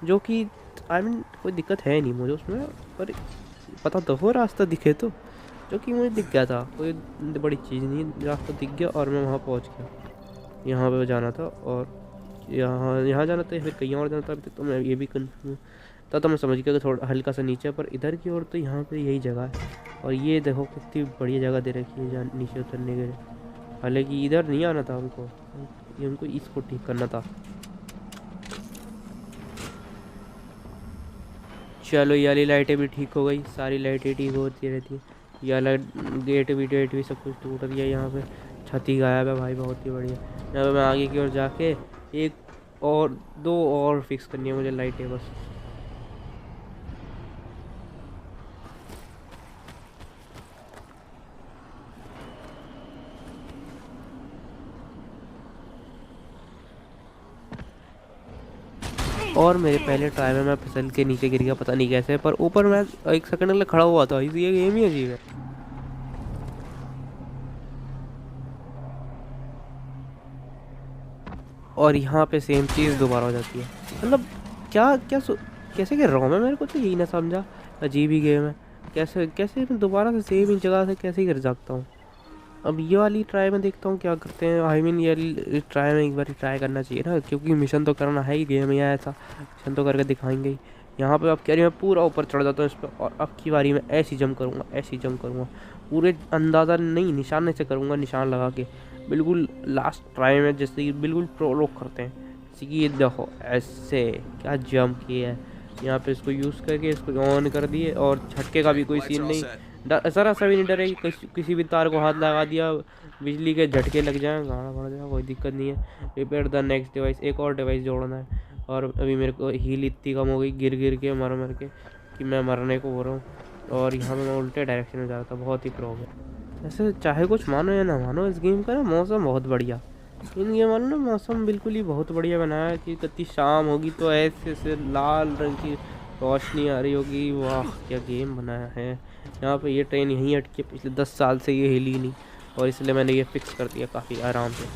जो कि आई मीन कोई दिक्कत है नहीं मुझे उसमें, पर पता तो हो रास्ता दिखे तो, जो कि मुझे दिख गया था, कोई बड़ी चीज़ नहीं, रास्ता दिख गया और मैं वहाँ पहुँच गया। यहाँ पे जाना था और यहाँ जाना था या फिर कहीं और जाना था, अभी तक तो मैं ये भी कंफ्यूज था। तो मैं समझ गया कि थोड़ा हल्का सा नीचे, पर इधर की ओर तो यहाँ पे यही जगह है। और ये देखो कितनी बढ़िया जगह दे रखी है जहाँ नीचे उतरने के लिए। हालांकि इधर नहीं आना था हमको, ये हमको इसको ठीक करना था। चलो ये वाली लाइटें भी ठीक हो गई, सारी लाइटें ठीक होती रहती है। ये वाला गेट भी सब कुछ टूट गया। यहाँ पे छत ही गायब है भाई, बहुत ही बढ़िया। यहाँ पे मैं आगे की ओर जाके एक और दो और फिक्स करनी है मुझे लाइटें बस। और मेरे पहले ट्राई में मैं फिसल के नीचे गिर गया, पता नहीं कैसे, पर ऊपर मैं 1 सेकंड के लिए खड़ा हुआ था। ये गेम ही अजीब है। और यहाँ पे सेम चीज़ दोबारा हो जाती है। मतलब कैसे गिर रहा हूँ मैं, मेरे को तो यही ना समझा। अजीब ही गेम है, कैसे मैं दोबारा से सेम ही जगह से कैसे गिर सकता हूँ। अब ये वाली ट्राई में देखता हूँ क्या करते हैं। आई मीन ये ट्राई में एक बार ट्राई करना चाहिए ना, क्योंकि मिशन तो करना है ही, गेम में आया था मिशन तो करके दिखाएंगे ही। यहाँ पे अब कह रही मैं पूरा ऊपर चढ़ जाता हूँ इस पर, और अब की बारी में ऐसी जंप करूँगा पूरे अंदाज़ा नहीं, निशाने से करूँगा, निशान लगा के बिल्कुल लास्ट ट्राई में, जैसे कि बिल्कुल प्रो लोग करते हैं। जैसे कि ये देखो ऐसे क्या जंप किया है यहाँ पे, इसको यूज़ करके इसको ऑन कर दिए, और झटके का भी कोई सीन नहीं, ज़रा सा भी नहीं डर है कि किसी भी तार को हाथ लगा दिया बिजली के झटके लग जाए, गाना बढ़ जाए, कोई दिक्कत नहीं है। रिपेयर द नेक्स्ट डिवाइस, एक और डिवाइस जोड़ना है। और अभी मेरे को हील इतनी कम हो गई गिर के मर के कि मैं मरने को हो रहा हूँ। और यहाँ पे मैं उल्टे डायरेक्शन में जा रहा था, बहुत ही प्रो है। वैसे चाहे कुछ मानो या ना मानो, इस गेम का ना मौसम बहुत बढ़िया, इन गेम वालों ने मौसम बिल्कुल ही बहुत बढ़िया बनाया है कि कति शाम होगी तो ऐसे लाल रंग की रोशनी आ रही होगी। वाह क्या गेम बनाया है। यहाँ पे ये ट्रेन यहीं अटकी है, पिछले 10 साल से ये हिली नहीं, और इसलिए मैंने ये फिक्स कर दिया काफ़ी आराम से।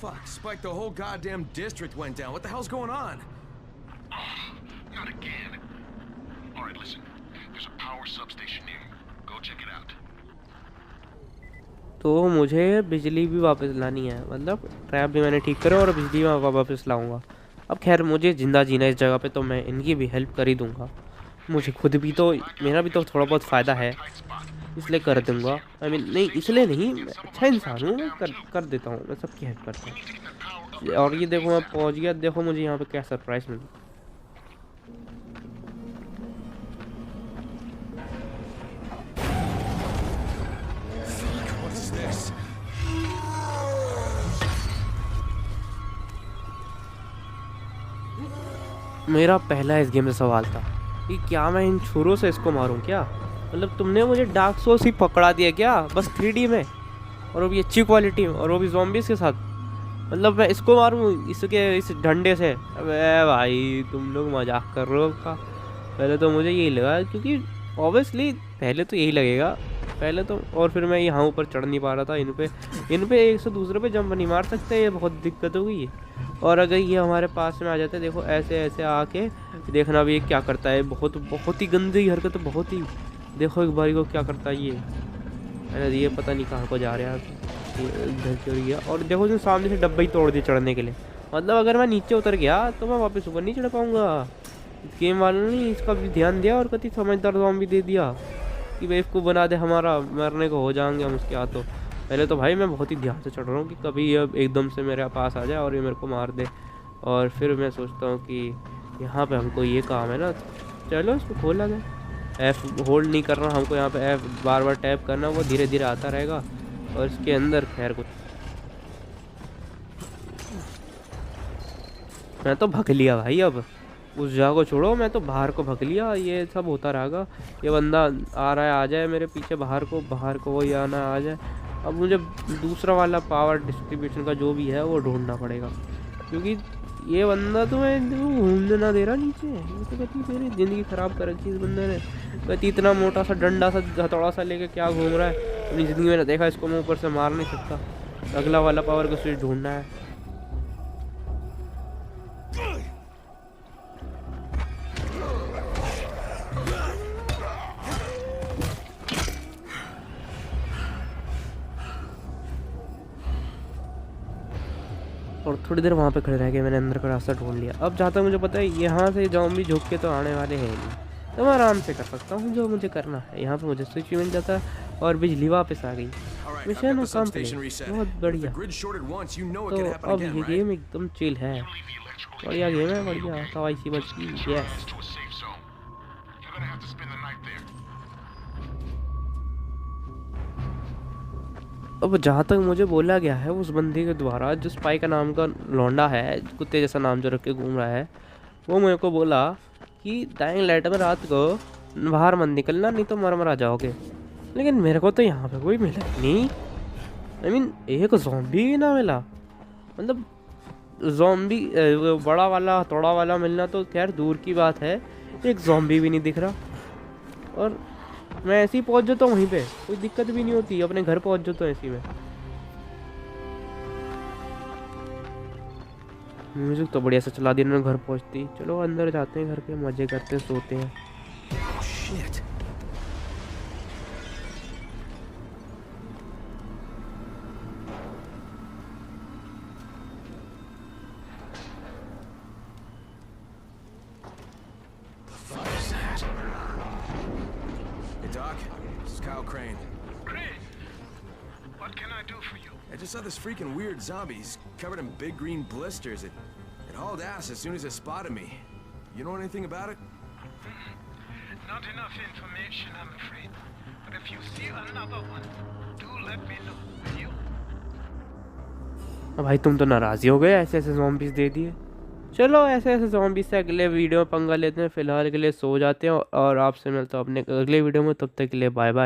Fuck, Spike, the whole goddamn district went down. What the hell's going on? Not again. All right, listen. There's a power substation near you. Go check it out. तो मुझे बिजली भी वापस लानी है, मतलब ट्रैप भी मैंने ठीक करा और बिजली मैं वापस लाऊंगा। अब खैर मुझे ज़िंदा जीना इस जगह पे, तो मैं इनकी भी हेल्प कर ही दूंगा। मुझे खुद भी तो, मेरा भी तो थोड़ा बहुत फ़ायदा है, इसलिए कर दूंगा। आई मीन नहीं, इसलिए नहीं, मैं अच्छा इंसान हूँ, मैं कर देता हूँ, मैं सबकी हेल्प करता हूँ। और ये देखो मैं पहुँच गया, देखो मुझे यहाँ पे क्या सरप्राइज़ मिला। मेरा पहला इस गेम से सवाल था कि क्या मैं इन छुरों से इसको मारूं क्या। मतलब तुमने मुझे डार्क सोल्स ही पकड़ा दिया क्या, बस 3D में, और वो भी अच्छी क्वालिटी में, और वो भी ज़ॉम्बीज़ के साथ। मतलब मैं इसको मारूं इस डंडे से। अबे भाई तुम लोग मजाक कर रहे हो का। पहले तो मुझे यही लगा, क्योंकि ऑब्वियसली पहले तो यही लगेगा पहले तो। और फिर मैं यहाँ ऊपर चढ़ नहीं पा रहा था, इन पे एक से दूसरे पे जंप नहीं मार सकते, ये बहुत दिक्कत हो गई है। और अगर ये हमारे पास में आ जाते, देखो ऐसे आके देखना भी ये क्या करता है। बहुत ही गंदी हरकत, बहुत ही। देखो एक बारी को क्या करता है ये। अरे ये पता नहीं कहाँ को जा रहा है, इधर क्यों गया। और देखो जो सामने से डब्बा ही तोड़ दिया चढ़ने के लिए। मतलब अगर मैं नीचे उतर गया तो मैं वापस ऊपर नहीं चढ़ पाऊँगा। गेम वालों ने इसका भी ध्यान दिया और कति समझदार ज़ॉम्बी दे दिया कि बेवकूफ़ बना दे, हमारा मरने को हो जाएंगे हम उसके हाथों। पहले तो भाई मैं बहुत ही ध्यान से चढ़ रहा हूँ कि कभी ये एकदम से मेरे पास आ जाए और ये मेरे को मार दे। और फिर मैं सोचता हूँ कि यहाँ पे हमको ये काम है ना, चलो इसको खोला जाए। F होल्ड नहीं करना हमको, यहाँ पे F बार बार टैप करना, वो धीरे धीरे आता रहेगा। और इसके अंदर खैर कुछ, मैं तो भग लिया भाई। अब उस जगह को छोड़ो, मैं तो बाहर को भग लिया। ये सब होता रहेगा, ये बंदा आ रहा है आ जाए मेरे पीछे, बाहर को वही आना आ जाए। अब मुझे दूसरा वाला पावर डिस्ट्रीब्यूशन का जो भी है वो ढूंढना पड़ेगा, क्योंकि ये बंदा तो मैं घूमने ना दे रहा नीचे। ये तो कहती मेरी ज़िंदगी ख़राब कर रखी है इस बंदे ने। कहती इतना मोटा सा डंडा सा हथौड़ा सा लेके क्या घूम रहा है, अपनी ज़िंदगी में देखा, इसको मैं ऊपर से मार नहीं सकता। अगला वाला पावर को स्विच ढूंढना है। और थोड़ी देर वहाँ पे खड़े रह गए, मैंने अंदर का रास्ता ढूंढ लिया। अब जहाँ तक मुझे पता है यहाँ से ज़ॉम्बी झुक के तो आने वाले हैं नहीं, तो मैं आराम से कर सकता हूँ जो मुझे करना है। यहाँ पे मुझे स्विच मिल जाता है और बिजली वापस आ गई। मिशन कंप्लीट, बहुत बढ़िया। तो अब ये गेम एकदम चिल है, बढ़िया गेम है, बढ़िया हवाई सी बचती। यस, अब जहाँ तक मुझे बोला गया है उस बंदे के द्वारा, जो स्पाई का नाम का लौंडा है, कुत्ते जैसा नाम जो रख के घूम रहा है, वो मेरे को बोला कि डाइंग लाइट में रात को बाहर मत निकलना, नहीं तो मर जाओगे। लेकिन मेरे को तो यहाँ पे कोई मिला नहीं। आई मीन एक ज़ॉम्बी भी ना मिला। मतलब ज़ॉम्बी बड़ा वाला थोड़ा वाला मिलना तो खैर दूर की बात है, एक ज़ॉम्बी भी नहीं दिख रहा। और मैं ऐसे ही पहुंच जाता हूँ वहीं पे, कोई दिक्कत भी नहीं होती, अपने घर पहुंच जाता हूँ ऐसे में। म्यूजिक तो बढ़िया से चला दिया उन्होंने घर पहुंचती। चलो अंदर जाते हैं, घर पे मजे करते हैं, सोते हैं। Shit. I just saw this freaking weird zombie. He's covered in big green blisters. It hauled ass as soon as it spotted me. You know anything about it? Not enough information, I'm afraid. But if you see another one, do let me know, will you? भाई तुम तो नाराज़ हो गए, ऐसे ऐसे zombies दे दिए। चलो ऐसे ऐसे ज़ॉम्बीज़ से अगले वीडियो में पंगा लेते हैं। फ़िलहाल के लिए सो जाते हैं और आपसे मिलता हूँ अपने अगले वीडियो में। तब तक के लिए बाय बाय।